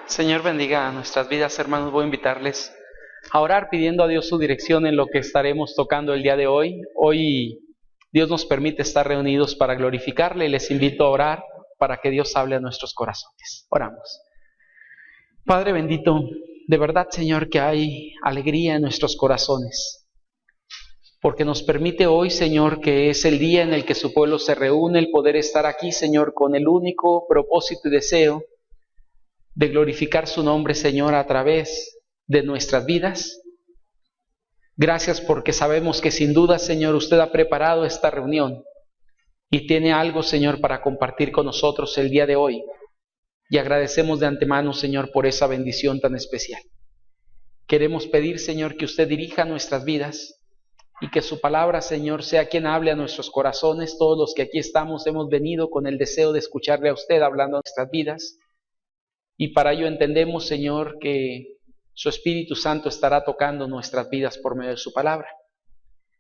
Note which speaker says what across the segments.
Speaker 1: Señor, bendiga a nuestras vidas, hermanos. Voy a invitarles a orar pidiendo a Dios su dirección en lo que estaremos tocando el día de hoy. Hoy Dios nos permite estar reunidos para glorificarle y les invito a orar para que Dios hable a nuestros corazones. Oramos. Padre bendito, de verdad, Señor, que hay alegría en nuestros corazones, porque nos permite hoy, Señor, que es el día en el que su pueblo se reúne, el poder estar aquí, Señor, con el único propósito y deseo de glorificar su nombre, Señor, a través de nuestras vidas. Gracias porque sabemos que sin duda, Señor, usted ha preparado esta reunión y tiene algo, Señor, para compartir con nosotros el día de hoy. Y agradecemos de antemano, Señor, por esa bendición tan especial. Queremos pedir, Señor, que usted dirija nuestras vidas y que su palabra, Señor, sea quien hable a nuestros corazones. Todos los que aquí estamos hemos venido con el deseo de escucharle a usted hablando a nuestras vidas. Y para ello entendemos, Señor, que su Espíritu Santo estará tocando nuestras vidas por medio de su palabra.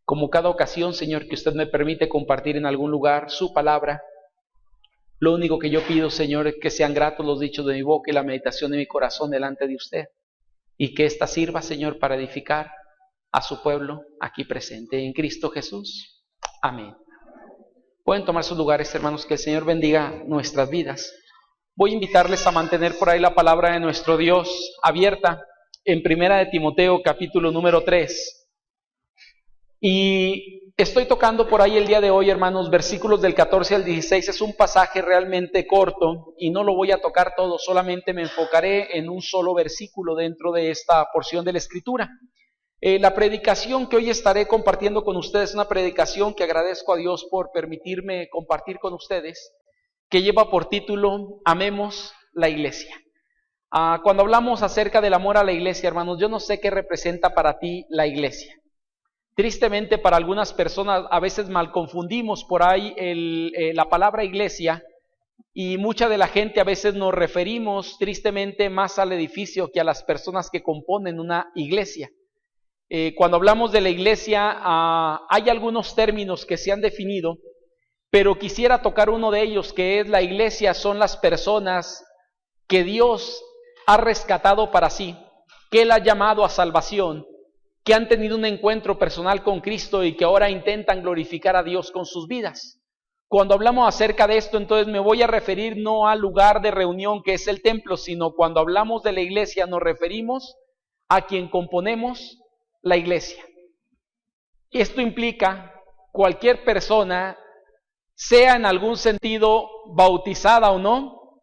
Speaker 1: Como cada ocasión, Señor, que usted me permite compartir en algún lugar su palabra, lo único que yo pido, Señor, es que sean gratos los dichos de mi boca y la meditación de mi corazón delante de usted. Y que ésta sirva, Señor, para edificar a su pueblo aquí presente. En Cristo Jesús. Amén. Pueden tomar sus lugares, hermanos, que el Señor bendiga nuestras vidas. Voy a invitarles a mantener por ahí la palabra de nuestro Dios abierta en 1 Timoteo capítulo número 3. Y estoy tocando por ahí el día de hoy, hermanos, versículos del 14 al 16. Es un pasaje realmente corto y no lo voy a tocar todo, solamente me enfocaré en un solo versículo dentro de esta porción de la Escritura. La predicación que hoy estaré compartiendo con ustedes es una predicación que agradezco a Dios por permitirme compartir con ustedes, que lleva por título Amemos la Iglesia. Cuando hablamos acerca del amor a la iglesia, hermanos, yo no sé qué representa para ti la iglesia. Tristemente, para algunas personas a veces mal confundimos por ahí la palabra iglesia, y mucha de la gente a veces nos referimos tristemente más al edificio que a las personas que componen una iglesia. Cuando hablamos de la iglesia, hay algunos términos que se han definido, pero quisiera tocar uno de ellos, que es la iglesia son las personas que Dios ha rescatado para sí, que Él ha llamado a salvación, que han tenido un encuentro personal con Cristo y que ahora intentan glorificar a Dios con sus vidas. Cuando hablamos acerca de esto, entonces me voy a referir no al lugar de reunión que es el templo, sino cuando hablamos de la iglesia nos referimos a quien componemos la iglesia. Esto implica cualquier persona, sea en algún sentido bautizada o no,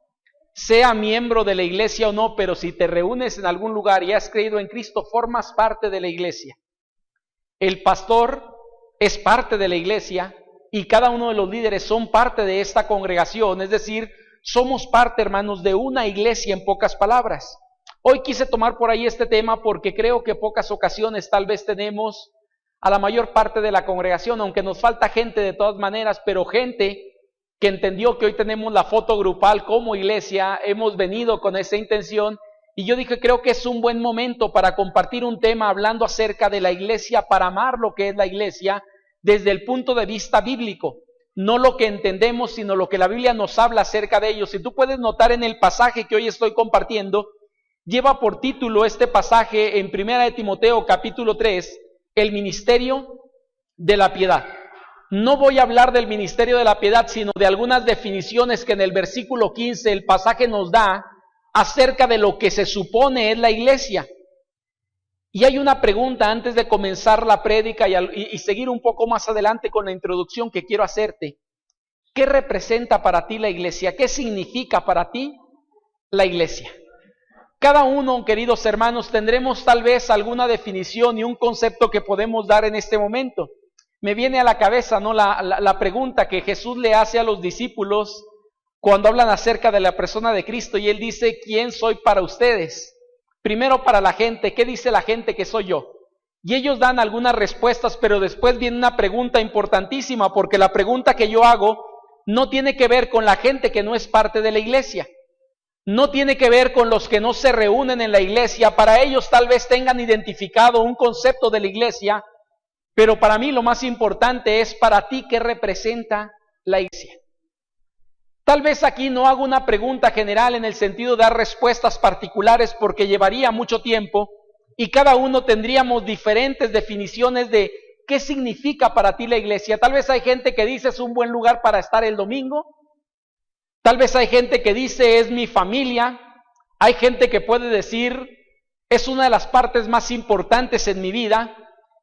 Speaker 1: sea miembro de la iglesia o no, pero si te reúnes en algún lugar y has creído en Cristo, formas parte de la iglesia. El pastor es parte de la iglesia y cada uno de los líderes son parte de esta congregación, es decir, somos parte, hermanos, de una iglesia en pocas palabras. Hoy quise tomar por ahí este tema porque creo que pocas ocasiones tal vez tenemos a la mayor parte de la congregación, aunque nos falta gente de todas maneras, pero gente que entendió que hoy tenemos la foto grupal como iglesia, hemos venido con esa intención, y yo dije, creo que es un buen momento para compartir un tema hablando acerca de la iglesia, para amar lo que es la iglesia desde el punto de vista bíblico, no lo que entendemos, sino lo que la Biblia nos habla acerca de ello. Si tú puedes notar en el pasaje que hoy estoy compartiendo, lleva por título este pasaje en 1 Timoteo capítulo 3, el ministerio de la piedad. No voy a hablar del ministerio de la piedad, sino de algunas definiciones que en el versículo 15 el pasaje nos da acerca de lo que se supone es la iglesia. Y hay una pregunta antes de comenzar la prédica y seguir un poco más adelante con la introducción que quiero hacerte. ¿Qué representa para ti la iglesia? ¿Qué significa para ti la iglesia? Cada uno, queridos hermanos, tendremos tal vez alguna definición y un concepto que podemos dar en este momento. Me viene a la cabeza, ¿no?, la pregunta que Jesús le hace a los discípulos cuando hablan acerca de la persona de Cristo, y Él dice, ¿quién soy para ustedes? Primero para la gente, ¿qué dice la gente que soy yo? Y ellos dan algunas respuestas, pero después viene una pregunta importantísima, porque la pregunta que yo hago no tiene que ver con la gente que no es parte de la iglesia. No tiene que ver con los que no se reúnen en la iglesia. Para ellos tal vez tengan identificado un concepto de la iglesia, pero para mí lo más importante es para ti, ¿qué representa la iglesia? Tal vez aquí no hago una pregunta general en el sentido de dar respuestas particulares porque llevaría mucho tiempo y cada uno tendríamos diferentes definiciones de qué significa para ti la iglesia. Tal vez hay gente que dice es un buen lugar para estar el domingo. Tal vez hay gente que dice es mi familia. Hay gente que puede decir es una de las partes más importantes en mi vida.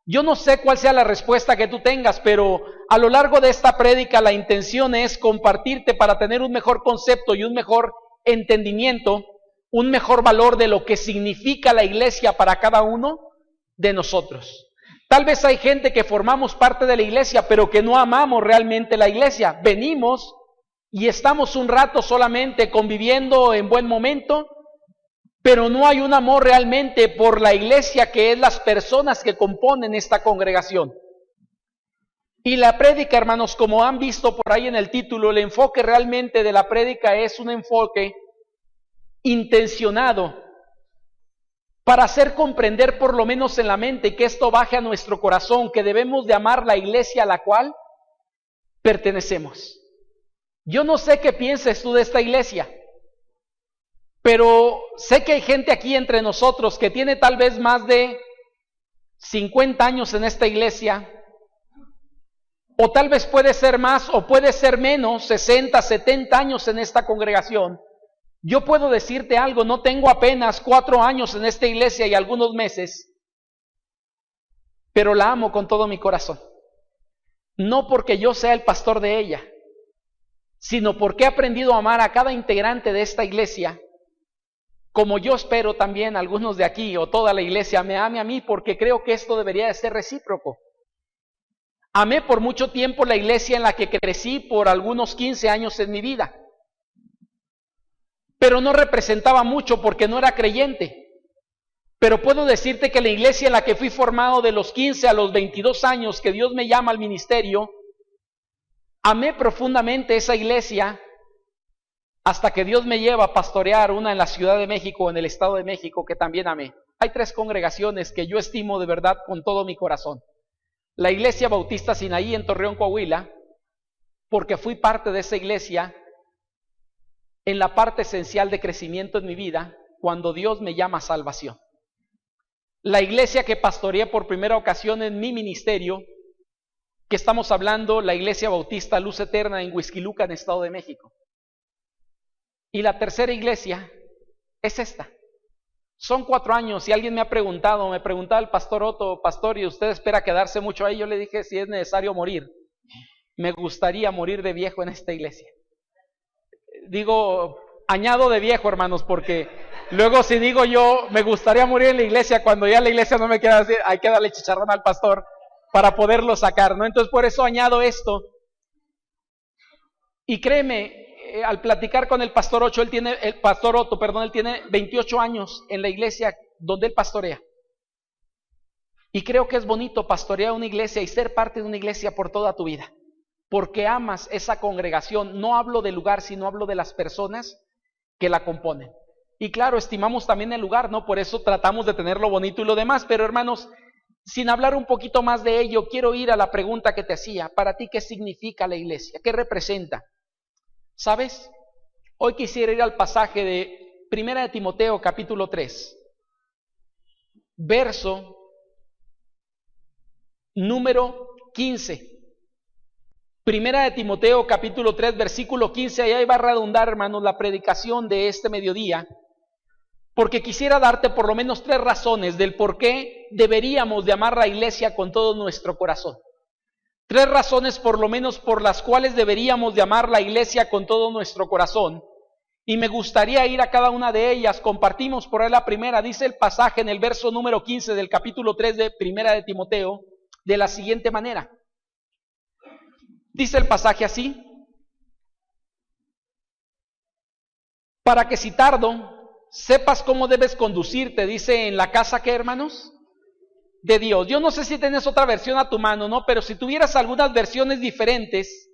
Speaker 1: Yo no sé cuál sea la respuesta que tú tengas, pero a lo largo de esta prédica la intención es compartirte para tener un mejor concepto y un mejor entendimiento, un mejor valor de lo que significa la iglesia para cada uno de nosotros. Tal vez hay gente que formamos parte de la iglesia, pero que no amamos realmente la iglesia. Venimos y estamos un rato solamente conviviendo en buen momento, pero no hay un amor realmente por la iglesia, que es las personas que componen esta congregación. Y la prédica, hermanos, como han visto por ahí en el título, el enfoque realmente de la prédica es un enfoque intencionado para hacer comprender por lo menos en la mente que esto baje a nuestro corazón, que debemos de amar la iglesia a la cual pertenecemos. Yo no sé qué pienses tú de esta iglesia, pero sé que hay gente aquí entre nosotros que tiene tal vez más de 50 años en esta iglesia, o tal vez puede ser más o puede ser menos, 60, 70 años en esta congregación. Yo puedo decirte algo, no tengo apenas 4 años en esta iglesia y algunos meses, pero la amo con todo mi corazón. No porque yo sea el pastor de ella, sino porque he aprendido a amar a cada integrante de esta iglesia, como yo espero también algunos de aquí o toda la iglesia me ame a mí, porque creo que esto debería de ser recíproco. Amé por mucho tiempo la iglesia en la que crecí por algunos 15 años en mi vida, pero no representaba mucho porque no era creyente. Pero puedo decirte que la iglesia en la que fui formado de los 15 a los 22 años que Dios me llama al ministerio, amé profundamente esa iglesia hasta que Dios me lleva a pastorear una en la Ciudad de México o en el Estado de México que también amé. Hay 3 congregaciones que yo estimo de verdad con todo mi corazón. La Iglesia Bautista Sinaí en Torreón, Coahuila, porque fui parte de esa iglesia en la parte esencial de crecimiento en mi vida cuando Dios me llama a salvación. La iglesia que pastoreé por primera ocasión en mi ministerio, que estamos hablando, la Iglesia Bautista Luz Eterna en Huixquiluca, en Estado de México. Y la tercera iglesia es esta. Son 4 años y alguien me preguntaba el pastor Otto, pastor, ¿y usted espera quedarse mucho ahí? Yo le dije, si es necesario morir, me gustaría morir de viejo en esta iglesia. Digo, añado de viejo, hermanos, porque luego si digo yo, me gustaría morir en la iglesia, cuando ya la iglesia no me quiera decir, hay que darle chicharrón al pastor para poderlo sacar, ¿no? Entonces por eso añado esto. Y créeme, al platicar con el pastor Otto, él tiene 28 años en la iglesia donde él pastorea. Y creo que es bonito pastorear una iglesia y ser parte de una iglesia por toda tu vida, porque amas esa congregación. No hablo del lugar, sino hablo de las personas que la componen. Y claro, estimamos también el lugar, ¿no? Por eso tratamos de tenerlo bonito y lo demás. Pero hermanos, sin hablar un poquito más de ello, quiero ir a la pregunta que te hacía. Para ti, ¿qué significa la iglesia? ¿Qué representa? ¿Sabes? Hoy quisiera ir al pasaje de 1 de Timoteo capítulo 3, verso número 15. 1 de Timoteo capítulo 3, versículo 15, ahí va a redundar, hermanos, la predicación de este mediodía, porque quisiera darte por lo menos 3 razones del por qué deberíamos de amar la iglesia con todo nuestro corazón. 3 razones por lo menos por las cuales deberíamos de amar la iglesia con todo nuestro corazón. Y me gustaría ir a cada una de ellas. Compartimos por ahí la primera. Dice el pasaje en el verso número 15 del capítulo 3 de 1 de Timoteo de la siguiente manera. Dice el pasaje así: para que si tardo, sepas cómo debes conducirte, dice, en la casa, ¿qué, hermanos? De Dios. Yo no sé si tienes otra versión a tu mano, ¿no? Pero si tuvieras algunas versiones diferentes,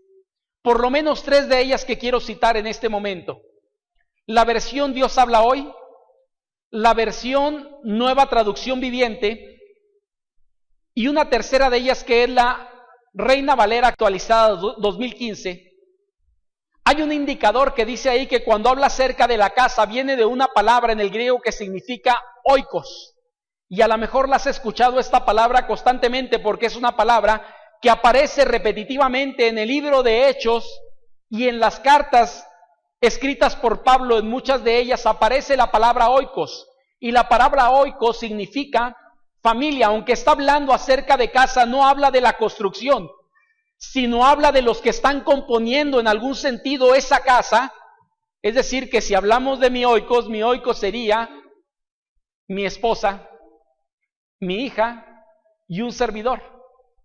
Speaker 1: por lo menos 3 de ellas que quiero citar en este momento. La versión Dios habla hoy, la versión Nueva Traducción Viviente, y una tercera de ellas que es la Reina Valera actualizada 2015. Hay un indicador que dice ahí que cuando habla acerca de la casa viene de una palabra en el griego que significa oikos. Y a lo mejor la has escuchado esta palabra constantemente porque es una palabra que aparece repetitivamente en el libro de Hechos y en las cartas escritas por Pablo. En muchas de ellas aparece la palabra oikos. Y la palabra oikos significa familia. Aunque está hablando acerca de casa, no habla de la construcción, sino habla de los que están componiendo en algún sentido esa casa. Es decir, que si hablamos de mi oikos sería mi esposa, mi hija y un servidor.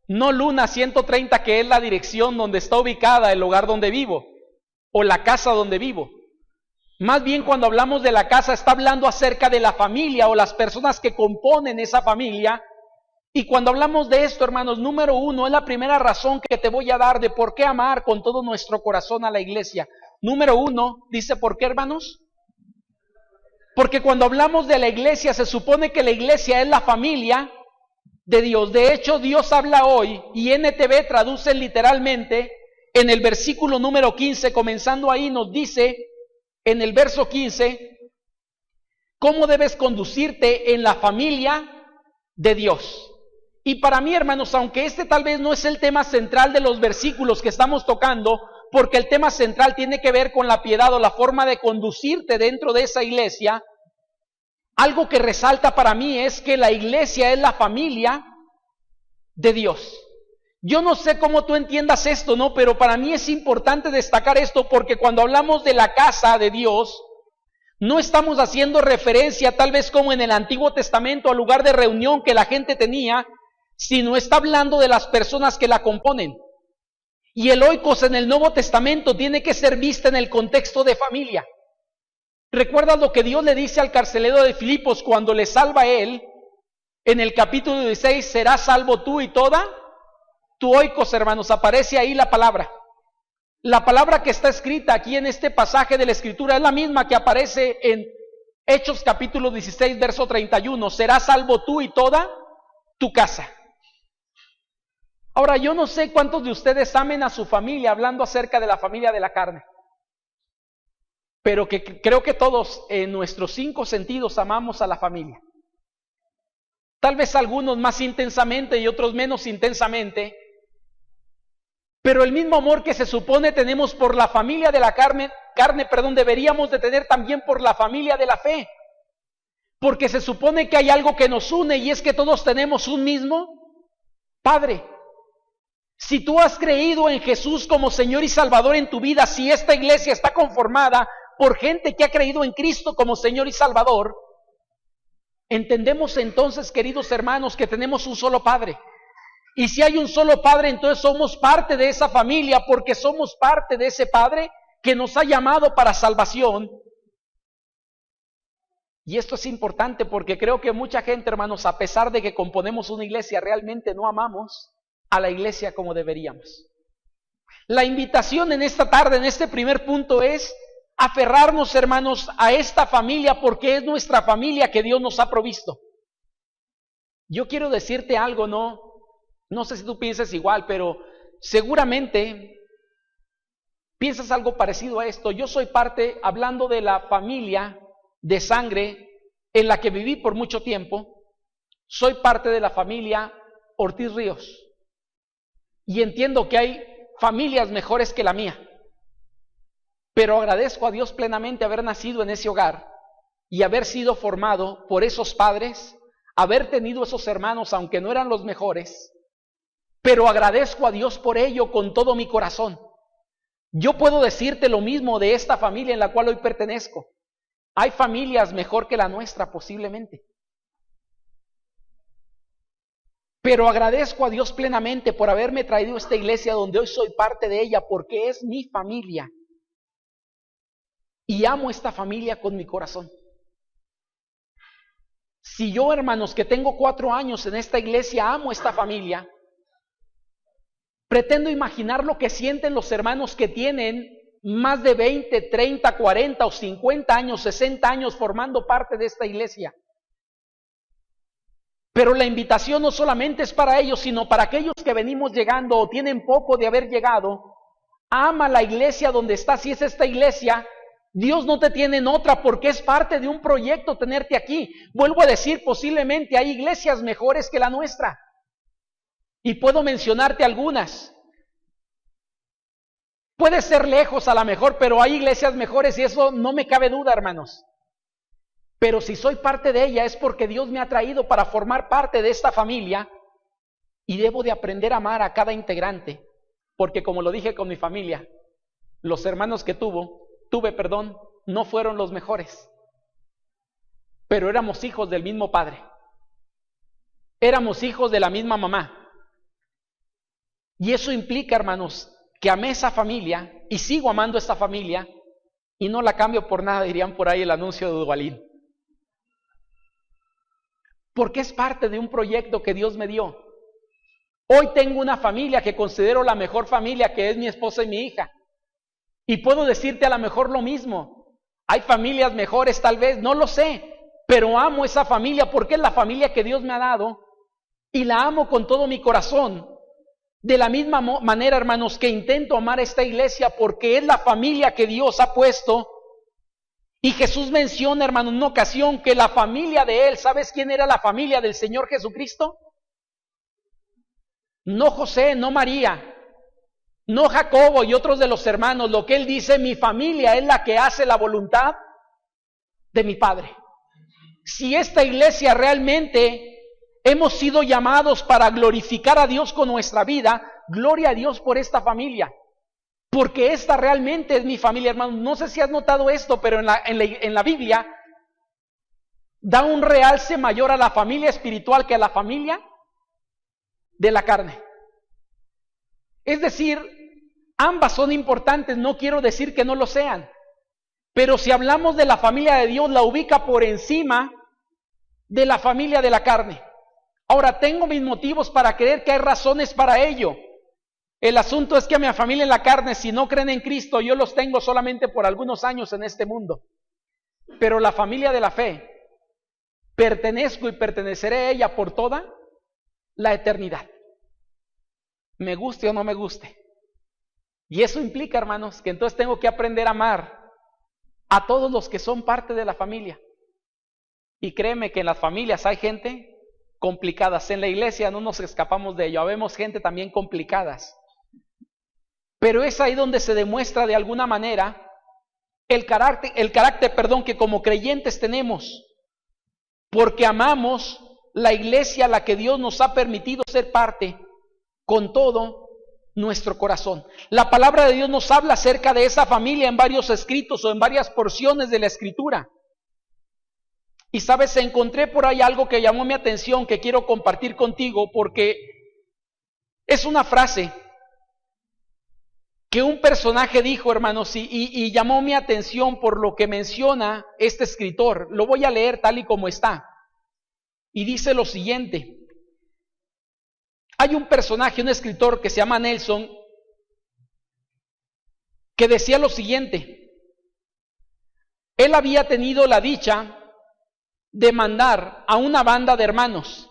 Speaker 1: No Luna 130, que es la dirección donde está ubicada el hogar donde vivo, o la casa donde vivo. Más bien, cuando hablamos de la casa, está hablando acerca de la familia o las personas que componen esa familia. Y cuando hablamos de esto, hermanos, número uno, es la primera razón que te voy a dar de por qué amar con todo nuestro corazón a la iglesia. Número uno, dice, ¿por qué, hermanos? Porque cuando hablamos de la iglesia, se supone que la iglesia es la familia de Dios. De hecho, Dios habla hoy, y NTV traduce literalmente, en el versículo número 15, comenzando ahí, nos dice, en el verso 15, cómo debes conducirte en la familia de Dios. Y para mí, hermanos, aunque este tal vez no es el tema central de los versículos que estamos tocando, porque el tema central tiene que ver con la piedad o la forma de conducirte dentro de esa iglesia, algo que resalta para mí es que la iglesia es la familia de Dios. Yo no sé cómo tú entiendas esto, ¿no? Pero para mí es importante destacar esto porque cuando hablamos de la casa de Dios, no estamos haciendo referencia tal vez como en el Antiguo Testamento al lugar de reunión que la gente tenía, sino está hablando de las personas que la componen. Y el oikos en el Nuevo Testamento tiene que ser vista en el contexto de familia. ¿Recuerdas lo que Dios le dice al carcelero de Filipos cuando le salva a él? En el capítulo 16, serás salvo tú y toda tu oikos, hermanos. Aparece ahí la palabra. La palabra que está escrita aquí en este pasaje de la Escritura es la misma que aparece en Hechos capítulo 16, verso 31. Serás salvo tú y toda tu casa. Ahora, yo no sé cuántos de ustedes amen a su familia, hablando acerca de la familia de la carne. Pero que creo que todos en nuestros 5 sentidos amamos a la familia. Tal vez algunos más intensamente y otros menos intensamente. Pero el mismo amor que se supone tenemos por la familia de la carne, deberíamos de tener también por la familia de la fe. Porque se supone que hay algo que nos une y es que todos tenemos un mismo Padre. Si tú has creído en Jesús como Señor y Salvador en tu vida, si esta iglesia está conformada por gente que ha creído en Cristo como Señor y Salvador, entendemos entonces, queridos hermanos, que tenemos un solo Padre. Y si hay un solo Padre, entonces somos parte de esa familia, porque somos parte de ese Padre que nos ha llamado para salvación. Y esto es importante porque creo que mucha gente, hermanos, a pesar de que componemos una iglesia, realmente no amamos a la iglesia como deberíamos. La invitación en esta tarde, en este primer punto, es aferrarnos, hermanos, a esta familia porque es nuestra familia que Dios nos ha provisto. Yo quiero decirte algo, no sé si tú piensas igual, pero seguramente piensas algo parecido a esto. Yo soy parte, hablando de la familia de sangre en la que viví por mucho tiempo, soy parte de la familia Ortiz Ríos. Y entiendo que hay familias mejores que la mía. Pero agradezco a Dios plenamente haber nacido en ese hogar y haber sido formado por esos padres, haber tenido esos hermanos, aunque no eran los mejores. Pero agradezco a Dios por ello con todo mi corazón. Yo puedo decirte lo mismo de esta familia en la cual hoy pertenezco. Hay familias mejor que la nuestra posiblemente. Pero agradezco a Dios plenamente por haberme traído a esta iglesia donde hoy soy parte de ella, porque es mi familia. Y amo esta familia con mi corazón. Si yo, hermanos, que tengo 4 años en esta iglesia, amo esta familia, pretendo imaginar lo que sienten los hermanos que tienen más de 20, 30, 40 o 50 años, 60 años formando parte de esta iglesia. Pero la invitación no solamente es para ellos, sino para aquellos que venimos llegando o tienen poco de haber llegado Ama la iglesia donde estás. Si es esta iglesia, Dios no te tiene en otra, porque es parte de un proyecto tenerte aquí. Vuelvo a decir, posiblemente hay iglesias mejores que la nuestra. Y puedo mencionarte algunas. Puede ser lejos a lo mejor, pero hay iglesias mejores y eso no me cabe duda, hermanos. Pero si soy parte de ella es porque Dios me ha traído para formar parte de esta familia y debo de aprender a amar a cada integrante. Porque como lo dije con mi familia, los hermanos que tuve, no fueron los mejores. Pero éramos hijos del mismo padre. Éramos hijos de la misma mamá. Y eso implica, hermanos, que amé esa familia y sigo amando esta familia y no la cambio por nada, dirían por ahí el anuncio de Duvalín. Porque es parte de un proyecto que Dios me dio. Hoy tengo una familia que considero la mejor familia, que es mi esposa y mi hija. Y puedo decirte a lo mejor lo mismo. Hay familias mejores tal vez, no lo sé, pero amo esa familia porque es la familia que Dios me ha dado y la amo con todo mi corazón. De la misma manera, hermanos, que intento amar a esta iglesia porque es la familia que Dios ha puesto. Y Jesús menciona, hermano, en una ocasión que la familia de Él, ¿sabes quién era la familia del Señor Jesucristo? No José, no María, no Jacobo y otros de los hermanos. Lo que Él dice, mi familia es la que hace la voluntad de mi Padre. Si esta iglesia realmente hemos sido llamados para glorificar a Dios con nuestra vida, gloria a Dios por esta familia. Porque esta realmente es mi familia, hermano. No sé si has notado esto, pero en la Biblia da un realce mayor a la familia espiritual que a la familia de la carne. Es decir, ambas son importantes, no quiero decir que no lo sean. Pero si hablamos de la familia de Dios, la ubica por encima de la familia de la carne. Ahora, tengo mis motivos para creer que hay razones para ello. El asunto es que a mi familia en la carne, si no creen en Cristo, yo los tengo solamente por algunos años en este mundo. Pero la familia de la fe, pertenezco y perteneceré a ella por toda la eternidad. Me guste o no me guste. Y eso implica, hermanos, que entonces tengo que aprender a amar a todos los que son parte de la familia. Y créeme que en las familias hay gente complicadas. En la iglesia no nos escapamos de ello. Habemos gente también complicadas. Pero es ahí donde se demuestra de alguna manera el carácter, que como creyentes tenemos. Porque amamos la iglesia a la que Dios nos ha permitido ser parte con todo nuestro corazón. La palabra de Dios nos habla acerca de esa familia en varios escritos o en varias porciones de la Escritura. Y sabes, encontré por ahí algo que llamó mi atención, que quiero compartir contigo, porque es una frase que un personaje dijo, hermanos, y llamó mi atención por lo que menciona este escritor. Lo voy a leer tal y como está. Y dice lo siguiente. Hay un personaje, un escritor que se llama Nelson, que decía lo siguiente. Él había tenido la dicha de mandar a una banda de hermanos.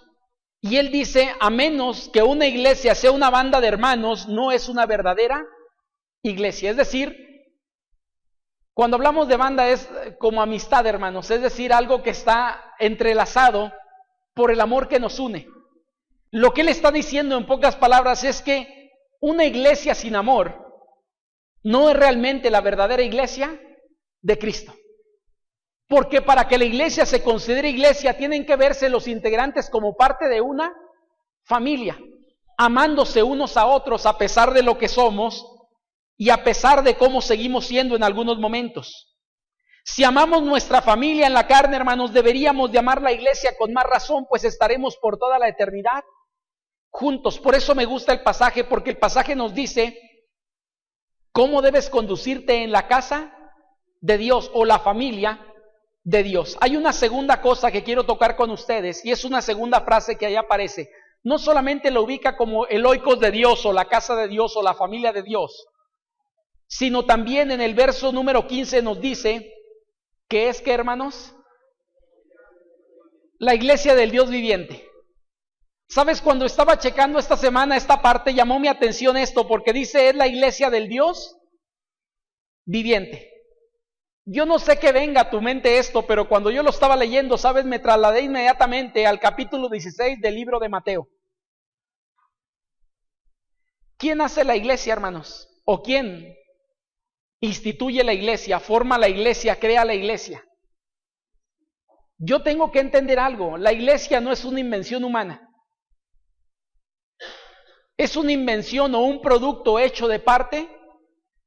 Speaker 1: Y él dice, a menos que una iglesia sea una banda de hermanos, no es una verdadera iglesia. Es decir, cuando hablamos de banda es como amistad, hermanos. Es decir, algo que está entrelazado por el amor que nos une. Lo que él está diciendo en pocas palabras es que una iglesia sin amor no es realmente la verdadera iglesia de Cristo. Porque para que la iglesia se considere iglesia, tienen que verse los integrantes como parte de una familia, amándose unos a otros a pesar de lo que somos y a pesar de cómo seguimos siendo en algunos momentos. Si amamos nuestra familia en la carne, hermanos, deberíamos de amar la iglesia con más razón, pues estaremos por toda la eternidad juntos. Por eso me gusta el pasaje, porque el pasaje nos dice cómo debes conducirte en la casa de Dios o la familia de Dios. Hay una segunda cosa que quiero tocar con ustedes y es una segunda frase que ahí aparece. No solamente lo ubica como el oikos de Dios o la casa de Dios o la familia de Dios, sino también en el verso número 15 nos dice que es que, hermanos, la iglesia del Dios viviente. ¿Sabes? Cuando estaba checando esta semana esta parte, llamó mi atención esto, porque dice, es la iglesia del Dios viviente. Yo no sé qué venga a tu mente esto, pero cuando yo lo estaba leyendo, ¿sabes? Me trasladé inmediatamente al capítulo 16 del libro de Mateo. ¿Quién hace la iglesia, hermanos? ¿O quién instituye la iglesia, forma la iglesia, crea la iglesia? Yo tengo que entender algo, la iglesia no es una invención humana. Es una invención o un producto hecho de parte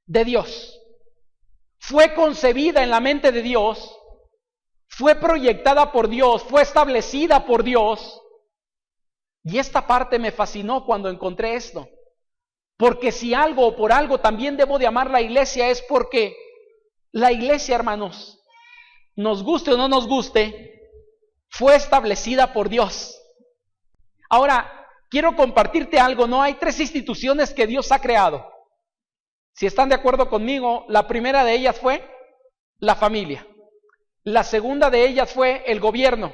Speaker 1: de Dios. Fue concebida en la mente de Dios, fue proyectada por Dios, fue establecida por Dios. Y esta parte me fascinó cuando encontré esto. Porque si algo o por algo también debo de amar la iglesia, es porque la iglesia, hermanos, nos guste o no nos guste, fue establecida por Dios. Ahora, quiero compartirte algo, ¿no? Hay 3 instituciones que Dios ha creado. Si están de acuerdo conmigo, la primera de ellas fue la familia. La segunda de ellas fue el gobierno.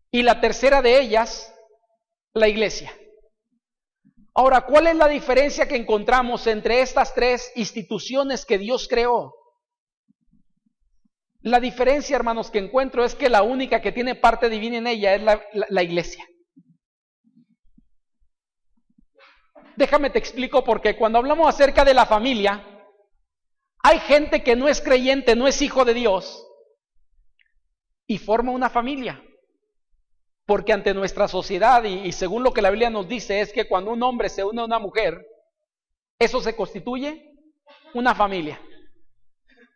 Speaker 1: Y la tercera de ellas, la iglesia. Ahora, ¿cuál es la diferencia que encontramos entre estas 3 instituciones que Dios creó? La diferencia, hermanos, que encuentro es que la única que tiene parte divina en ella es la iglesia. Déjame te explico porque cuando hablamos acerca de la familia, hay gente que no es creyente, no es hijo de Dios y forma una familia. Porque ante nuestra sociedad y según lo que la Biblia nos dice es que cuando un hombre se une a una mujer, eso se constituye una familia.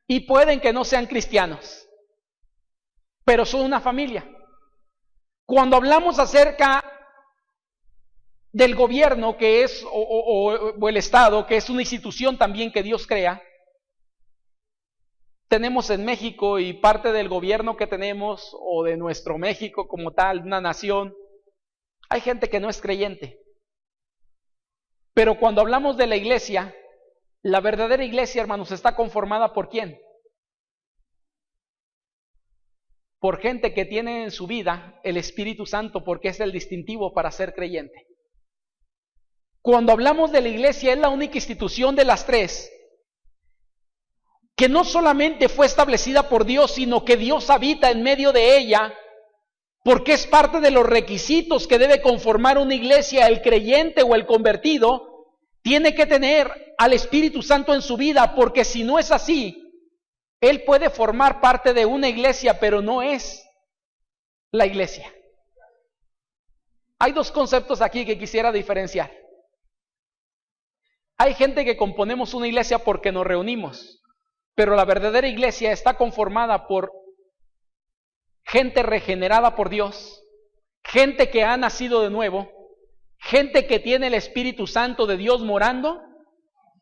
Speaker 1: Y pueden que no sean cristianos, pero son una familia. Cuando hablamos acerca del gobierno que es, o el Estado, que es una institución también que Dios crea, tenemos en México y parte del gobierno que tenemos, o de nuestro México como tal, una nación, hay gente que no es creyente. Pero cuando hablamos de la iglesia, la verdadera iglesia, hermanos, está conformada ¿por quién? Por gente que tiene en su vida el Espíritu Santo, porque es el distintivo para ser creyente. Cuando hablamos de la iglesia, es la única institución de las 3 que no solamente fue establecida por Dios, sino que Dios habita en medio de ella, porque es parte de los requisitos que debe conformar una iglesia. El creyente o el convertido tiene que tener al Espíritu Santo en su vida, porque si no es así, él puede formar parte de una iglesia, pero no es la iglesia. Hay 2 conceptos aquí que quisiera diferenciar. Hay gente que componemos una iglesia porque nos reunimos, pero la verdadera iglesia está conformada por gente regenerada por Dios, gente que ha nacido de nuevo, gente que tiene el Espíritu Santo de Dios morando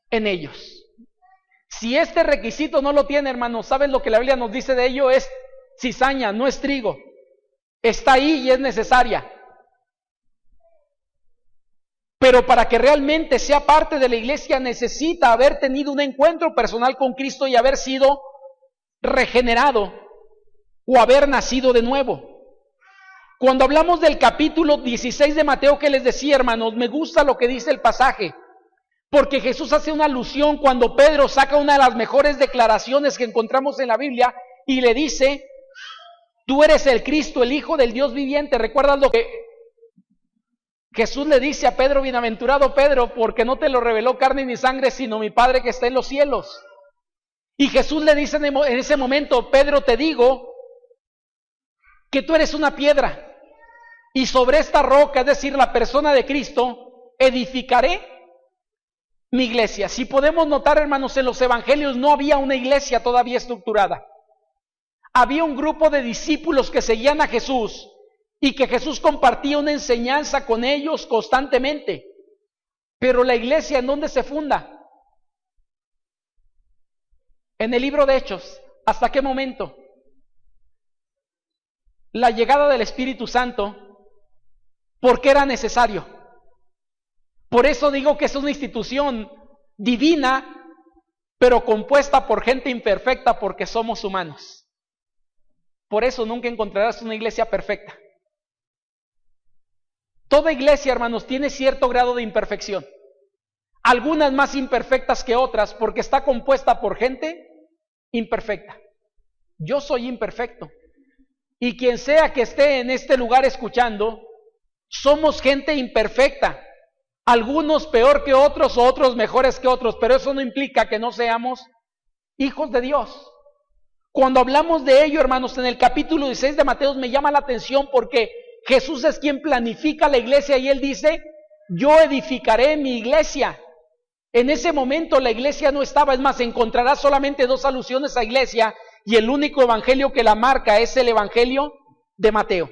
Speaker 1: en ellos. Si este requisito no lo tiene, hermanos, ¿saben lo que la Biblia nos dice de ello? Es cizaña, no es trigo. Está ahí y es necesaria. Pero para que realmente sea parte de la iglesia necesita haber tenido un encuentro personal con Cristo y haber sido regenerado o haber nacido de nuevo. Cuando hablamos del capítulo 16 de Mateo que les decía, hermanos, me gusta lo que dice el pasaje, porque Jesús hace una alusión cuando Pedro saca una de las mejores declaraciones que encontramos en la Biblia y le dice, tú eres el Cristo, el Hijo del Dios viviente. ¿Recuerdas lo que Jesús le dice a Pedro? Bienaventurado Pedro, porque no te lo reveló carne ni sangre, sino mi Padre que está en los cielos. Y Jesús le dice en ese momento, Pedro, te digo que tú eres una piedra, y sobre esta roca, es decir, la persona de Cristo, edificaré mi iglesia. Si podemos notar, hermanos, en los evangelios no había una iglesia todavía estructurada. Había un grupo de discípulos que seguían a Jesús, y que Jesús compartía una enseñanza con ellos constantemente. Pero la iglesia, ¿en dónde se funda? En el libro de Hechos. ¿Hasta qué momento? La llegada del Espíritu Santo, porque era necesario. Por eso digo que es una institución divina, pero compuesta por gente imperfecta, porque somos humanos. Por eso nunca encontrarás una iglesia perfecta. Toda iglesia, hermanos, tiene cierto grado de imperfección. Algunas más imperfectas que otras porque está compuesta por gente imperfecta. Yo soy imperfecto. Y quien sea que esté en este lugar escuchando, somos gente imperfecta. Algunos peor que otros, otros mejores que otros, pero eso no implica que no seamos hijos de Dios. Cuando hablamos de ello, hermanos, en el capítulo 16 de Mateo me llama la atención porque Jesús es quien planifica la iglesia y Él dice, yo edificaré mi iglesia. En ese momento la iglesia no estaba, es más, encontrarás solamente 2 alusiones a iglesia y el único evangelio que la marca es el evangelio de Mateo.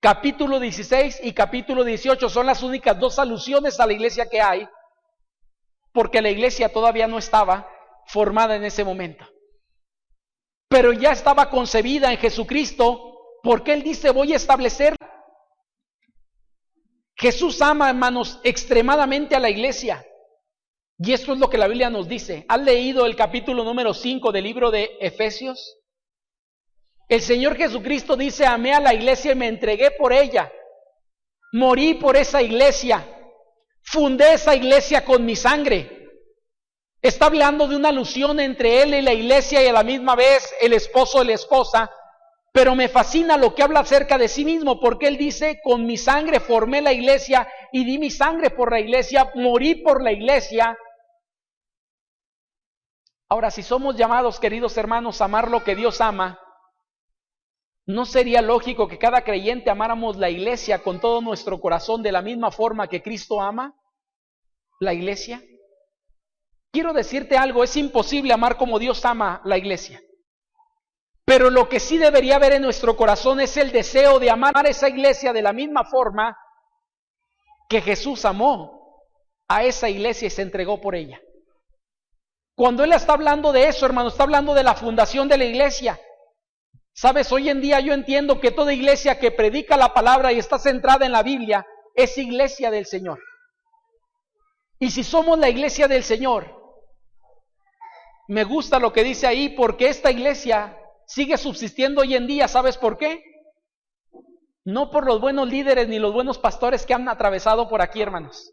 Speaker 1: Capítulo 16 y capítulo 18 son las únicas 2 alusiones a la iglesia que hay, porque la iglesia todavía no estaba formada en ese momento. Pero ya estaba concebida en Jesucristo, porque Él dice, voy a establecer. Jesús ama, hermanos, extremadamente a la iglesia. Y esto es lo que la Biblia nos dice. ¿Has leído el capítulo número 5 del libro de Efesios? El Señor Jesucristo dice, amé a la iglesia y me entregué por ella. Morí por esa iglesia. Fundé esa iglesia con mi sangre. Está hablando de una alusión entre Él y la iglesia y a la misma vez el esposo y la esposa. Pero me fascina lo que habla acerca de sí mismo, porque Él dice, con mi sangre formé la iglesia y di mi sangre por la iglesia, morí por la iglesia. Ahora, si somos llamados, queridos hermanos, a amar lo que Dios ama, ¿no sería lógico que cada creyente amáramos la iglesia con todo nuestro corazón de la misma forma que Cristo ama la iglesia? Quiero decirte algo, es imposible amar como Dios ama la iglesia. Pero lo que sí debería haber en nuestro corazón es el deseo de amar a esa iglesia de la misma forma que Jesús amó a esa iglesia y se entregó por ella. Cuando Él está hablando de eso, hermano, está hablando de la fundación de la iglesia. Sabes, hoy en día yo entiendo que toda iglesia que predica la palabra y está centrada en la Biblia es iglesia del Señor. Y si somos la iglesia del Señor, me gusta lo que dice ahí, porque esta iglesia sigue subsistiendo hoy en día. ¿Sabes por qué? No por los buenos líderes ni los buenos pastores que han atravesado por aquí, hermanos.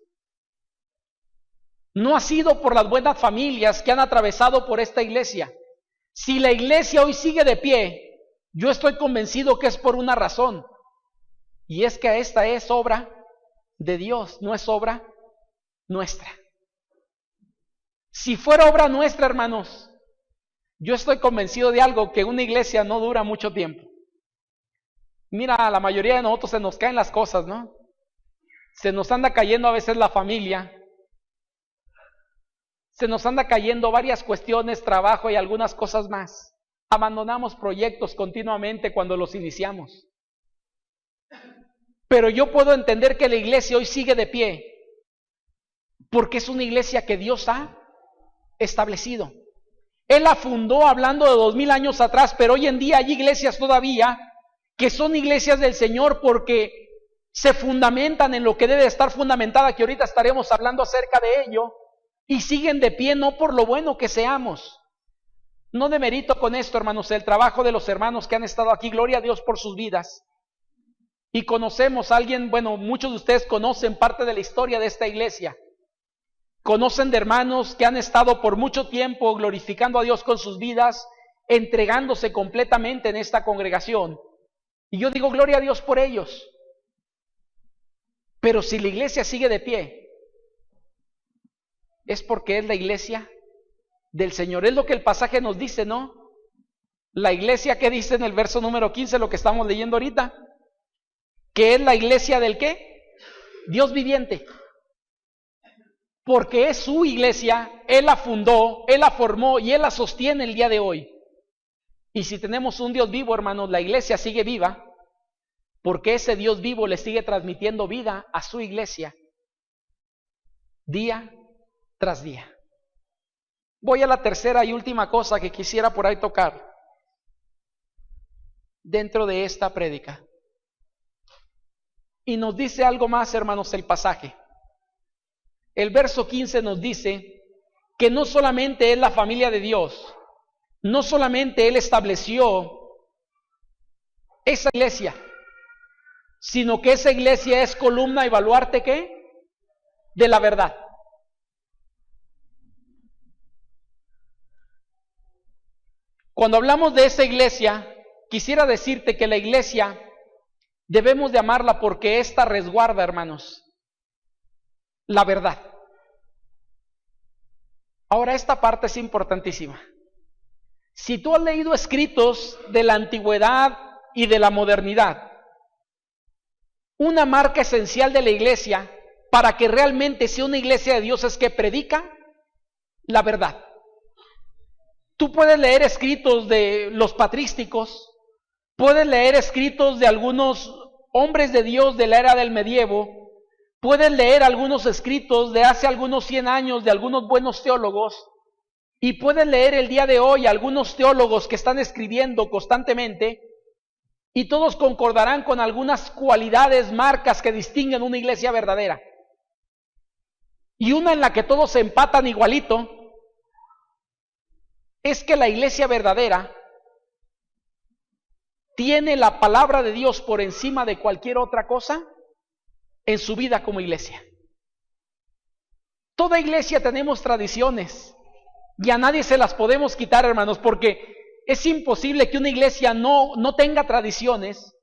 Speaker 1: No ha sido por las buenas familias que han atravesado por esta iglesia. Si la iglesia hoy sigue de pie, yo estoy convencido que es por una razón. Y es que esta es obra de Dios, no es obra nuestra. Si fuera obra nuestra, hermanos, yo estoy convencido de algo, que una iglesia no dura mucho tiempo. Mira, a la mayoría de nosotros se nos caen las cosas, ¿no? Se nos anda cayendo a veces la familia. Se nos anda cayendo varias cuestiones, trabajo y algunas cosas más. Abandonamos proyectos continuamente cuando los iniciamos. Pero yo puedo entender que la iglesia hoy sigue de pie, porque es una iglesia que Dios ha establecido. Él la fundó hablando de 2000 años atrás, pero hoy en día hay iglesias todavía que son iglesias del Señor porque se fundamentan en lo que debe estar fundamentada, que ahorita estaremos hablando acerca de ello, y siguen de pie no por lo bueno que seamos. No demerito con esto, hermanos, el trabajo de los hermanos que han estado aquí, gloria a Dios por sus vidas. Y conocemos a alguien, bueno, muchos de ustedes conocen parte de la historia de esta iglesia. Conocen de hermanos que han estado por mucho tiempo glorificando a Dios con sus vidas, entregándose completamente en esta congregación. Y yo digo gloria a Dios por ellos. Pero si la iglesia sigue de pie, es porque es la iglesia del Señor. Es lo que el pasaje nos dice, ¿no? La iglesia que dice en el verso número 15, lo que estamos leyendo ahorita, que es la iglesia del ¿qué? Dios viviente. Porque es su iglesia, Él la fundó, Él la formó y Él la sostiene el día de hoy. Y si tenemos un Dios vivo, hermanos, la iglesia sigue viva, porque ese Dios vivo le sigue transmitiendo vida a su iglesia, día tras día. Voy a la tercera y última cosa que quisiera por ahí tocar dentro de esta prédica. Y nos dice algo más, hermanos, el pasaje. El verso 15 nos dice que no solamente es la familia de Dios, no solamente Él estableció esa iglesia, sino que esa iglesia es columna y baluarte, ¿qué? De la verdad. Cuando hablamos de esa iglesia, quisiera decirte que la iglesia debemos de amarla porque ésta resguarda, hermanos, la verdad. Ahora, esta parte es importantísima. Si tú has leído escritos de la antigüedad y de la modernidad, una marca esencial de la iglesia, para que realmente sea una iglesia de Dios, es que predica la verdad. Tú puedes leer escritos de los patrísticos, puedes leer escritos de algunos hombres de Dios de la era del medievo, puedes leer algunos escritos de hace algunos 100 años de algunos buenos teólogos, y puedes leer el día de hoy algunos teólogos que están escribiendo constantemente, y todos concordarán con algunas cualidades, marcas que distinguen una iglesia verdadera. Y una en la que todos se empatan igualito, es que la iglesia verdadera tiene la palabra de Dios por encima de cualquier otra cosa en su vida como iglesia. Toda iglesia tenemos tradiciones y a nadie se las podemos quitar, hermanos, porque es imposible que una iglesia no tenga tradiciones,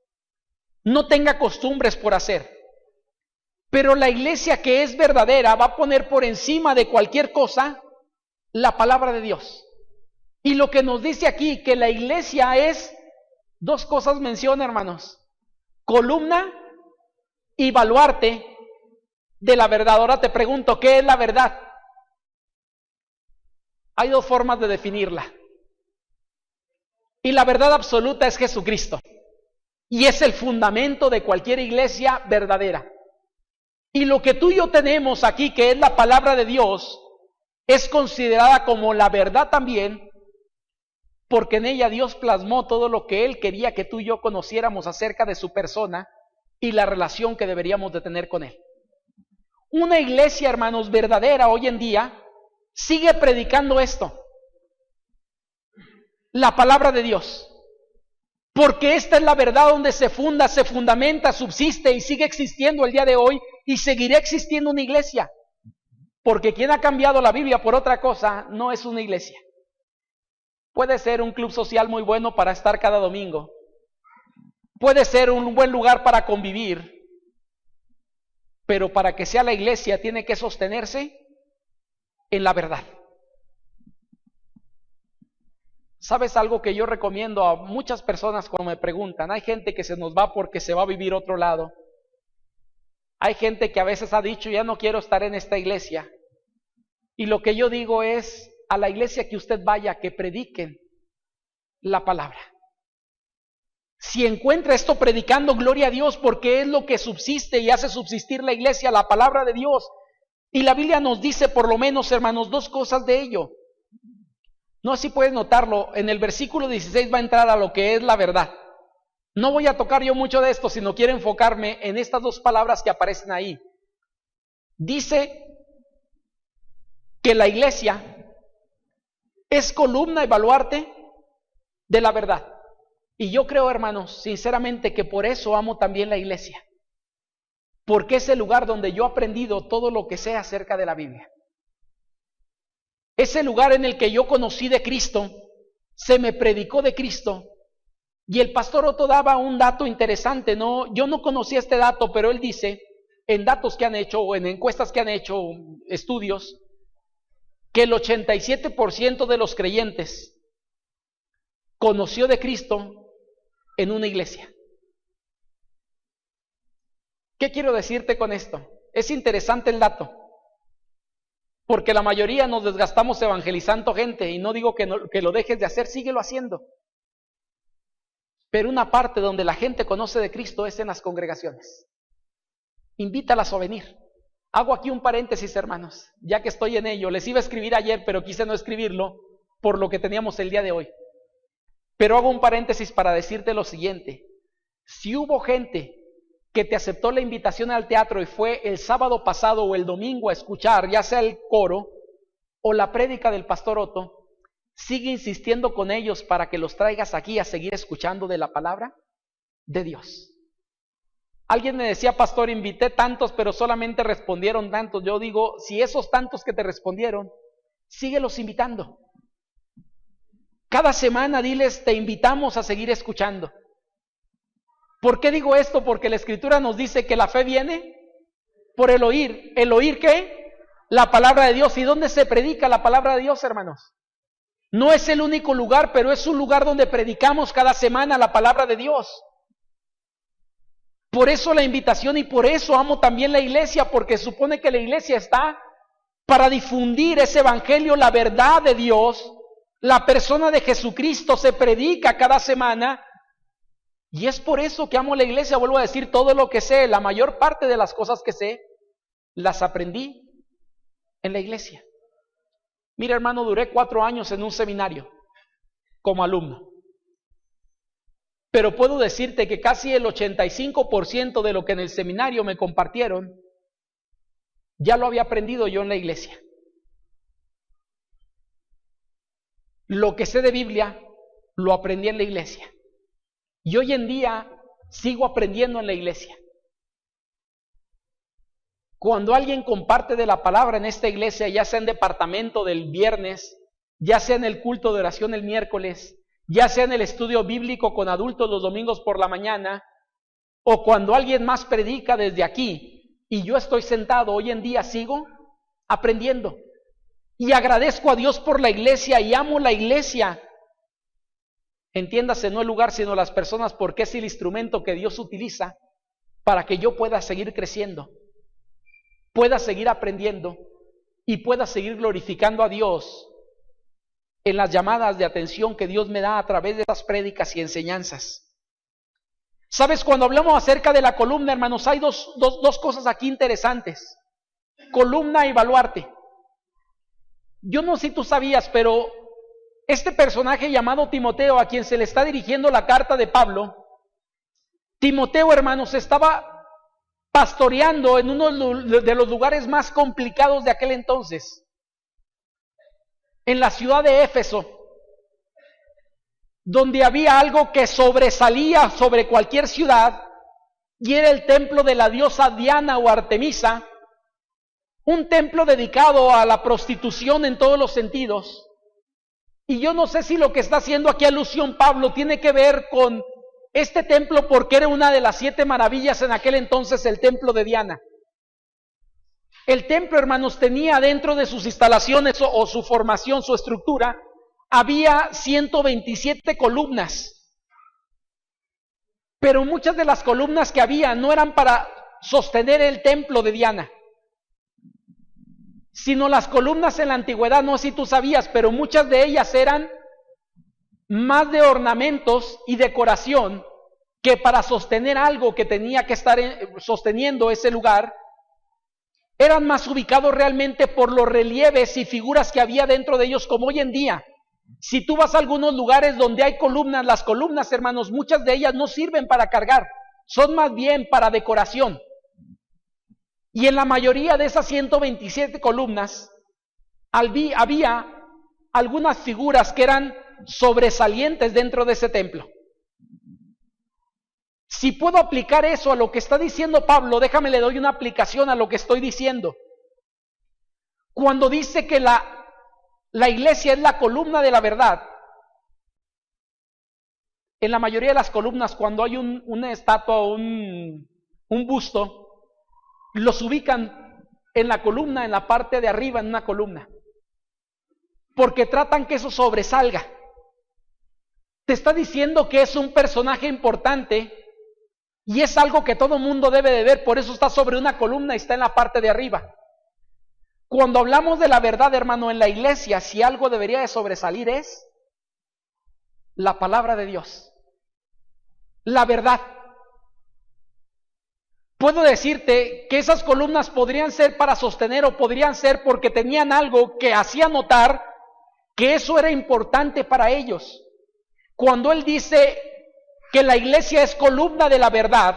Speaker 1: no tenga costumbres por hacer. Pero la iglesia que es verdadera va a poner por encima de cualquier cosa la palabra de Dios. Y lo que nos dice aquí, que la iglesia es, dos cosas menciona, hermanos: columna y baluarte de la verdad. Ahora te pregunto, ¿qué es la verdad? Hay dos formas de definirla. Y la verdad absoluta es Jesucristo. Y es el fundamento de cualquier iglesia verdadera. Y lo que tú y yo tenemos aquí, que es la palabra de Dios, es considerada como la verdad también, porque en ella Dios plasmó todo lo que Él quería que tú y yo conociéramos acerca de su persona y la relación que deberíamos de tener con Él. Una iglesia, hermanos, verdadera hoy en día sigue predicando esto, la palabra de Dios, porque esta es la verdad donde se funda, se fundamenta, subsiste y sigue existiendo el día de hoy, y seguirá existiendo una iglesia, porque quien ha cambiado la Biblia por otra cosa no es una iglesia. Puede ser un club social muy bueno para estar cada domingo, puede ser un buen lugar para convivir, pero para que sea la iglesia tiene que sostenerse en la verdad. ¿Sabes algo que yo recomiendo a muchas personas cuando me preguntan? Hay gente que se nos va porque se va a vivir a otro lado. Hay gente que a veces ha dicho, ya no quiero estar en esta iglesia. Y lo que yo digo es, a la iglesia que usted vaya, que prediquen la palabra. Si encuentra esto predicando, gloria a Dios, porque es lo que subsiste y hace subsistir la iglesia, la palabra de Dios. Y la Biblia nos dice, por lo menos, hermanos, dos cosas de ello. No sé si puedes notarlo, en el versículo 16 va a entrar a lo que es la verdad. No voy a tocar yo mucho de esto, sino quiero enfocarme en estas dos palabras que aparecen ahí. Dice que la iglesia es columna y baluarte de la verdad. Y yo creo, hermanos, sinceramente, que por eso amo también la iglesia. Porque es el lugar donde yo he aprendido todo lo que sé acerca de la Biblia. Es el lugar en el que yo conocí de Cristo, se me predicó de Cristo, y el pastor Otto daba un dato interesante, yo no conocía este dato, pero él dice, en datos que han hecho, o en encuestas que han hecho, estudios, que el 87% de los creyentes conoció de Cristo en una iglesia. ¿Qué quiero decirte con esto? Es interesante el dato. Porque la mayoría nos desgastamos evangelizando gente, y no digo que lo dejes de hacer, síguelo haciendo. Pero una parte donde la gente conoce de Cristo es en las congregaciones. Invítalas a venir. Hago aquí un paréntesis, hermanos, ya que estoy en ello. Les iba a escribir ayer, pero quise no escribirlo por lo que teníamos el día de hoy. Pero hago un paréntesis para decirte lo siguiente. Si hubo gente que te aceptó la invitación al teatro y fue el sábado pasado o el domingo a escuchar, ya sea el coro o la prédica del pastor Otto, sigue insistiendo con ellos para que los traigas aquí a seguir escuchando de la palabra de Dios. Alguien me decía, pastor, invité tantos, pero solamente respondieron tantos. Yo digo, si esos tantos que te respondieron, síguelos invitando. Cada semana diles, te invitamos a seguir escuchando. ¿Por qué digo esto? Porque la Escritura nos dice que la fe viene por el oír. ¿El oír qué? La palabra de Dios. ¿Y dónde se predica la palabra de Dios, hermanos? No es el único lugar, pero es un lugar donde predicamos cada semana la palabra de Dios. Por eso la invitación y por eso amo también la iglesia, porque supone que la iglesia está para difundir ese evangelio, la verdad de Dios. La persona de Jesucristo se predica cada semana. Y es por eso que amo la iglesia. Vuelvo a decir, todo lo que sé, la mayor parte de las cosas que sé, las aprendí en la iglesia. Mira, hermano, duré 4 años en un seminario como alumno. Pero puedo decirte que casi el 85% de lo que en el seminario me compartieron, ya lo había aprendido yo en la iglesia. Lo que sé de Biblia, lo aprendí en la iglesia. Y hoy en día sigo aprendiendo en la iglesia. Cuando alguien comparte de la palabra en esta iglesia, ya sea en departamento del viernes, ya sea en el culto de oración el miércoles, ya sea en el estudio bíblico con adultos los domingos por la mañana, o cuando alguien más predica desde aquí, y yo estoy sentado, hoy en día sigo aprendiendo. Y agradezco a Dios por la iglesia y amo la iglesia. Entiéndase, no el lugar, sino las personas, porque es el instrumento que Dios utiliza para que yo pueda seguir creciendo, pueda seguir aprendiendo y pueda seguir glorificando a Dios en las llamadas de atención que Dios me da a través de estas prédicas y enseñanzas. ¿Sabes? Cuando hablamos acerca de la columna, hermanos, hay dos cosas aquí interesantes. Columna y baluarte. Yo no sé si tú sabías, pero este personaje llamado Timoteo, a quien se le está dirigiendo la carta de Pablo, Timoteo, hermanos, estaba pastoreando en uno de los lugares más complicados de aquel entonces, en la ciudad de Éfeso, donde había algo que sobresalía sobre cualquier ciudad, y era el templo de la diosa Diana o Artemisa, un templo dedicado a la prostitución en todos los sentidos. Y yo no sé si lo que está haciendo aquí alusión Pablo tiene que ver con este templo, porque era una de las 7 maravillas en aquel entonces, el templo de Diana. El templo, hermanos, tenía dentro de sus instalaciones o su formación, su estructura, había 127 columnas. Pero muchas de las columnas que había no eran para sostener el templo de Diana, sino las columnas en la antigüedad, no sé si tú sabías, pero muchas de ellas eran más de ornamentos y decoración que para sostener algo que tenía que estar sosteniendo ese lugar. Eran más ubicados realmente por los relieves y figuras que había dentro de ellos, como hoy en día. Si tú vas a algunos lugares donde hay columnas, las columnas, hermanos, muchas de ellas no sirven para cargar, son más bien para decoración. Y en la mayoría de esas 127 columnas había algunas figuras que eran sobresalientes dentro de ese templo. Si puedo aplicar eso a lo que está diciendo Pablo, déjame le doy una aplicación a lo que estoy diciendo. Cuando dice que la iglesia es la columna de la verdad, en la mayoría de las columnas, cuando hay una estatua o un busto, los ubican en la columna, en la parte de arriba, en una columna, porque tratan que eso sobresalga. Te está diciendo que es un personaje importante y es algo que todo mundo debe de ver, por eso está sobre una columna y está en la parte de arriba. Cuando hablamos de la verdad, hermano, en la iglesia, si algo debería de sobresalir es la palabra de Dios, la verdad. Puedo decirte que esas columnas podrían ser para sostener o podrían ser porque tenían algo que hacía notar que eso era importante para ellos. Cuando él dice que la iglesia es columna de la verdad,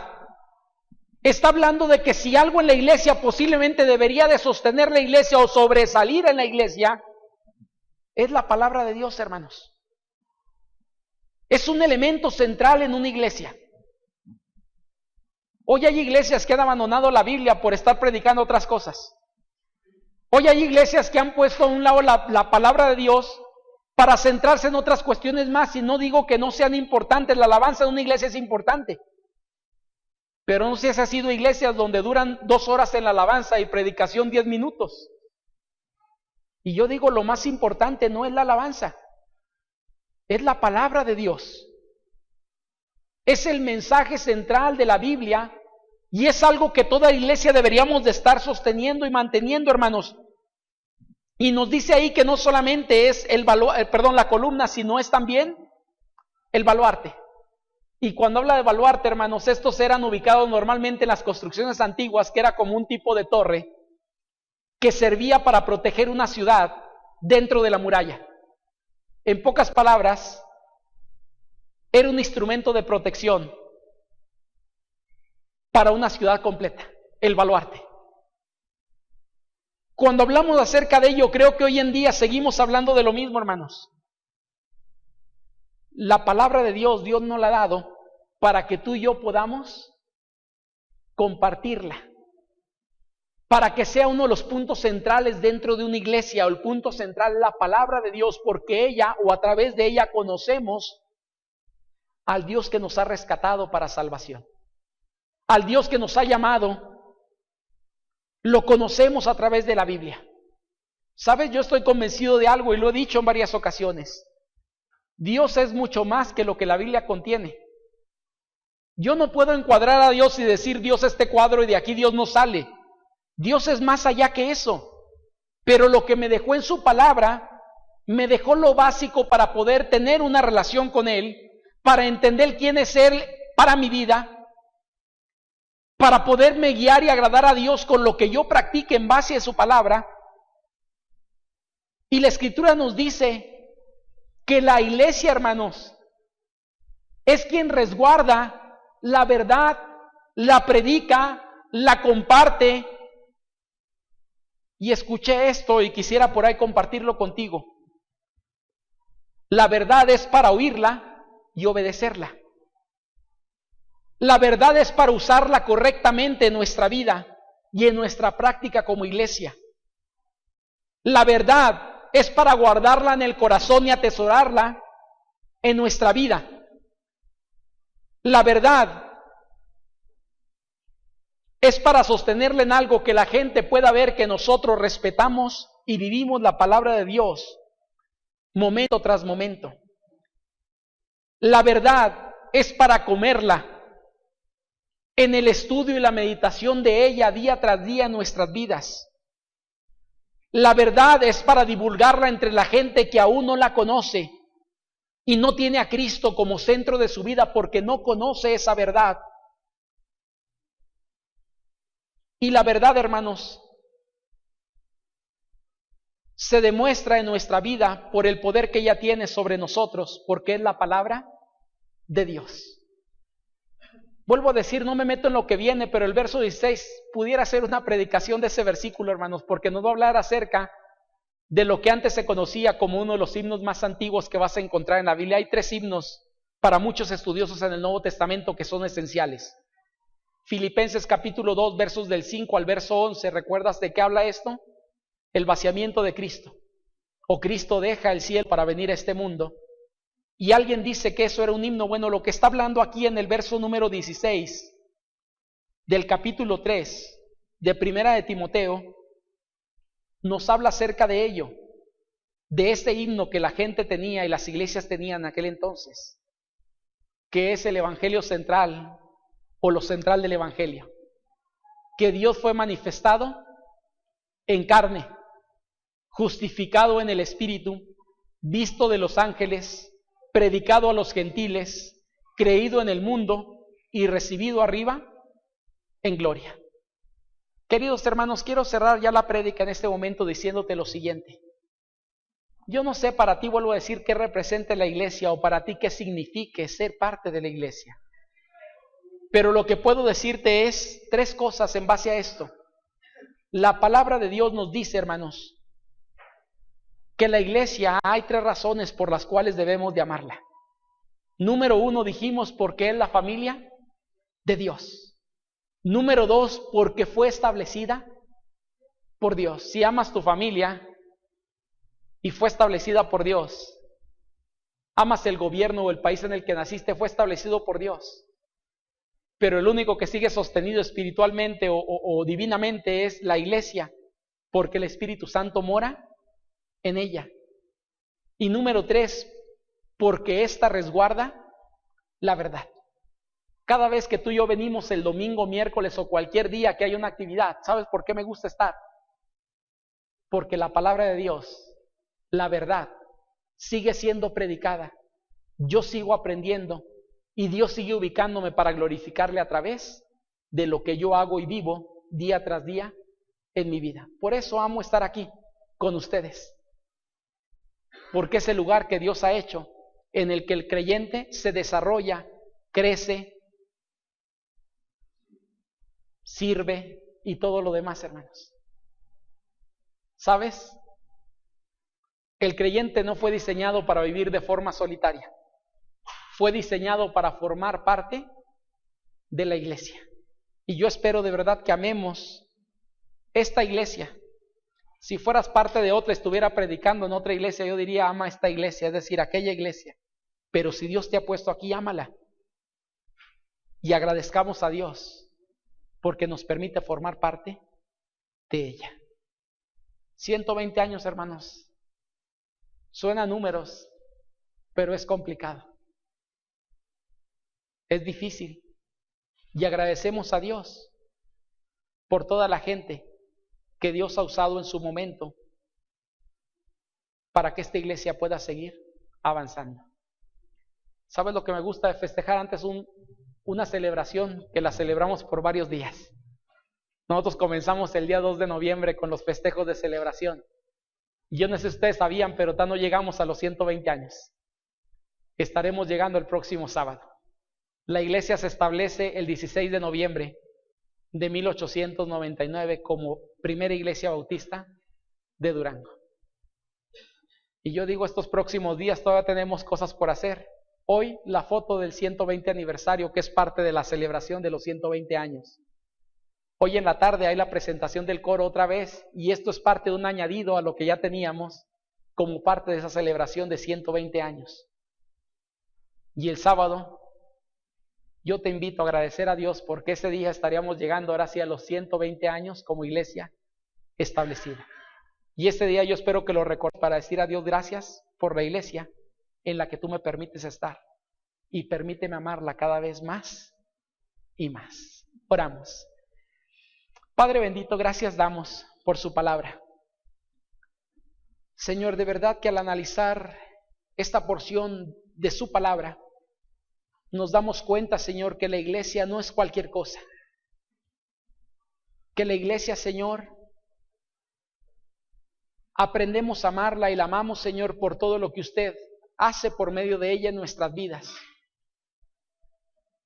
Speaker 1: está hablando de que si algo en la iglesia posiblemente debería de sostener la iglesia o sobresalir en la iglesia, es la palabra de Dios, hermanos. Es un elemento central en una iglesia. Hoy hay iglesias que han abandonado la Biblia por estar predicando otras cosas. Hoy hay iglesias que han puesto a un lado la palabra de Dios para centrarse en otras cuestiones más. Y no digo que no sean importantes, la alabanza de una iglesia es importante. Pero no sé si ha sido iglesias donde duran 2 horas en la alabanza y predicación 10 minutos. Y yo digo, lo más importante no es la alabanza, es la palabra de Dios. Es el mensaje central de la Biblia y es algo que toda iglesia deberíamos de estar sosteniendo y manteniendo, hermanos. Y nos dice ahí que no solamente es la columna, sino es también el baluarte. Y cuando habla de baluarte, hermanos, estos eran ubicados normalmente en las construcciones antiguas, que era como un tipo de torre que servía para proteger una ciudad dentro de la muralla. En pocas palabras, era un instrumento de protección para una ciudad completa, el baluarte. Cuando hablamos acerca de ello, creo que hoy en día seguimos hablando de lo mismo, hermanos. La palabra de Dios nos la ha dado para que tú y yo podamos compartirla, para que sea uno de los puntos centrales dentro de una iglesia, o el punto central, la palabra de Dios, porque ella o a través de ella conocemos al Dios que nos ha rescatado para salvación, al Dios que nos ha llamado. Lo conocemos a través de la Biblia. ¿Sabes? Yo estoy convencido de algo y lo he dicho en varias ocasiones. Dios es mucho más que lo que la Biblia contiene. Yo no puedo encuadrar a Dios y decir Dios este cuadro y de aquí Dios no sale. Dios es más allá que eso. Pero lo que me dejó en su palabra, me dejó lo básico para poder tener una relación con Él, para entender quién es Él para mi vida, para poderme guiar y agradar a Dios con lo que yo practique en base a su palabra. Y la Escritura nos dice que la iglesia, hermanos, es quien resguarda la verdad, la predica, la comparte. Y escuché esto y quisiera por ahí compartirlo contigo. La verdad es para oírla y obedecerla. La verdad es para usarla correctamente en nuestra vida y en nuestra práctica como iglesia. La verdad es para guardarla en el corazón y atesorarla en nuestra vida. La verdad es para sostenerla en algo que la gente pueda ver que nosotros respetamos y vivimos la palabra de Dios momento tras momento. La verdad es para comerla en el estudio y la meditación de ella día tras día en nuestras vidas. La verdad es para divulgarla entre la gente que aún no la conoce y no tiene a Cristo como centro de su vida porque no conoce esa verdad. Y la verdad, hermanos, se demuestra en nuestra vida por el poder que ella tiene sobre nosotros, porque es la palabra de Dios. Vuelvo a decir, no me meto en lo que viene, pero el verso 16 pudiera ser una predicación de ese versículo, hermanos, porque nos va a hablar acerca de lo que antes se conocía como uno de los himnos más antiguos que vas a encontrar en la Biblia. Hay 3 himnos para muchos estudiosos en el Nuevo Testamento que son esenciales. Filipenses capítulo 2, versos del 5 al verso 11, ¿recuerdas de qué habla esto? El vaciamiento de Cristo, o Cristo deja el cielo para venir a este mundo. Y alguien dice que eso era un himno. Bueno, lo que está hablando aquí en el verso número 16 del capítulo 3 de Primera de Timoteo, nos habla acerca de ello, de ese himno que la gente tenía y las iglesias tenían en aquel entonces, que es el evangelio central o lo central del evangelio, que Dios fue manifestado en carne, justificado en el Espíritu, visto de los ángeles, predicado a los gentiles, creído en el mundo y recibido arriba en gloria. Queridos hermanos, quiero cerrar ya la prédica en este momento diciéndote lo siguiente. Yo no sé para ti, vuelvo a decir, qué representa la iglesia o para ti qué signifique ser parte de la iglesia. Pero lo que puedo decirte es 3 cosas en base a esto. La palabra de Dios nos dice, hermanos, que la iglesia hay 3 razones por las cuales debemos de amarla. Número 1, dijimos, porque es la familia de Dios. Número 2, porque fue establecida por Dios. Si amas tu familia y fue establecida por Dios, amas el gobierno o el país en el que naciste, fue establecido por Dios. Pero el único que sigue sostenido espiritualmente o divinamente es la iglesia, porque el Espíritu Santo mora en ella. Y número 3, porque ésta resguarda la verdad. Cada vez que tú y yo venimos el domingo, miércoles o cualquier día que haya una actividad, ¿sabes por qué me gusta estar? Porque la palabra de Dios, la verdad, sigue siendo predicada. Yo sigo aprendiendo y Dios sigue ubicándome para glorificarle a través de lo que yo hago y vivo día tras día en mi vida. Por eso amo estar aquí con ustedes. Porque es el lugar que Dios ha hecho en el que el creyente se desarrolla, crece, sirve y todo lo demás, hermanos. ¿Sabes? El creyente no fue diseñado para vivir de forma solitaria. Fue diseñado para formar parte de la iglesia. Y yo espero de verdad que amemos esta iglesia. Si fueras parte de otra, estuviera predicando en otra iglesia, yo diría ama esta iglesia, es decir, aquella iglesia. Pero si Dios te ha puesto aquí, ámala. Y agradezcamos a Dios porque nos permite formar parte de ella. 120 años, hermanos. Suena números, pero es complicado. Es difícil. Y agradecemos a Dios por toda la gente que Dios ha usado en su momento para que esta iglesia pueda seguir avanzando. ¿Sabes lo que me gusta de festejar? Antes una celebración que la celebramos por varios días. Nosotros comenzamos el día 2 de noviembre con los festejos de celebración. Y yo no sé si ustedes sabían, pero no llegamos a los 120 años. Estaremos llegando el próximo sábado. La iglesia se establece el 16 de noviembre de 1899 como primera iglesia bautista de Durango. Y yo digo, estos próximos días todavía tenemos cosas por hacer. Hoy la foto del 120 aniversario, que es parte de la celebración de los 120 años. Hoy en la tarde hay la presentación del coro otra vez, y esto es parte de un añadido a lo que ya teníamos como parte de esa celebración de 120 años. Y el sábado, yo te invito a agradecer a Dios porque ese día estaríamos llegando ahora sí a los 120 años como iglesia establecida. Y ese día yo espero que lo recuerdes para decir a Dios gracias por la iglesia en la que tú me permites estar. Y permíteme amarla cada vez más y más. Oramos. Padre bendito, gracias damos por su palabra. Señor, de verdad que al analizar esta porción de su palabra, nos damos cuenta, Señor, que la iglesia no es cualquier cosa. Que la iglesia, Señor, aprendemos a amarla y la amamos, Señor, por todo lo que usted hace por medio de ella en nuestras vidas.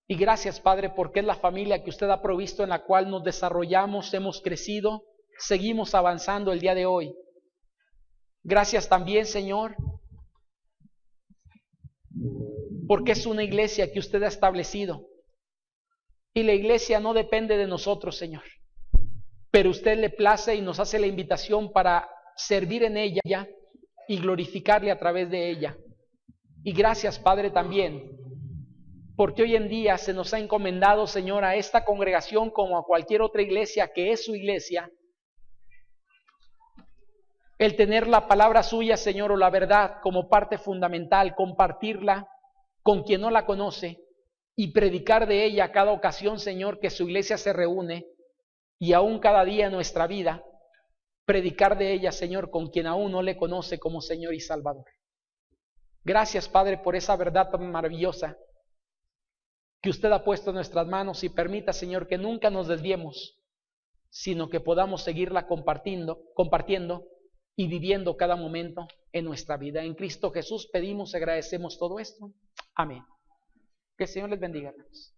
Speaker 1: Y gracias, Padre, porque es la familia que usted ha provisto en la cual nos desarrollamos, hemos crecido, seguimos avanzando el día de hoy. Gracias también, Señor, porque es una iglesia que usted ha establecido. Y la iglesia no depende de nosotros, Señor. Pero usted le place y nos hace la invitación para servir en ella y glorificarle a través de ella. Y gracias, Padre, también, porque hoy en día se nos ha encomendado, Señor, a esta congregación como a cualquier otra iglesia que es su iglesia, el tener la palabra suya, Señor, o la verdad como parte fundamental, compartirla con quien no la conoce y predicar de ella a cada ocasión, Señor, que su iglesia se reúne y aún cada día en nuestra vida, predicar de ella, Señor, con quien aún no le conoce como Señor y Salvador. Gracias, Padre, por esa verdad tan maravillosa que usted ha puesto en nuestras manos y permita, Señor, que nunca nos desviemos, sino que podamos seguirla compartiendo y viviendo cada momento en nuestra vida. En Cristo Jesús pedimos y agradecemos todo esto. Amén. Que el Señor les bendiga, hermanos.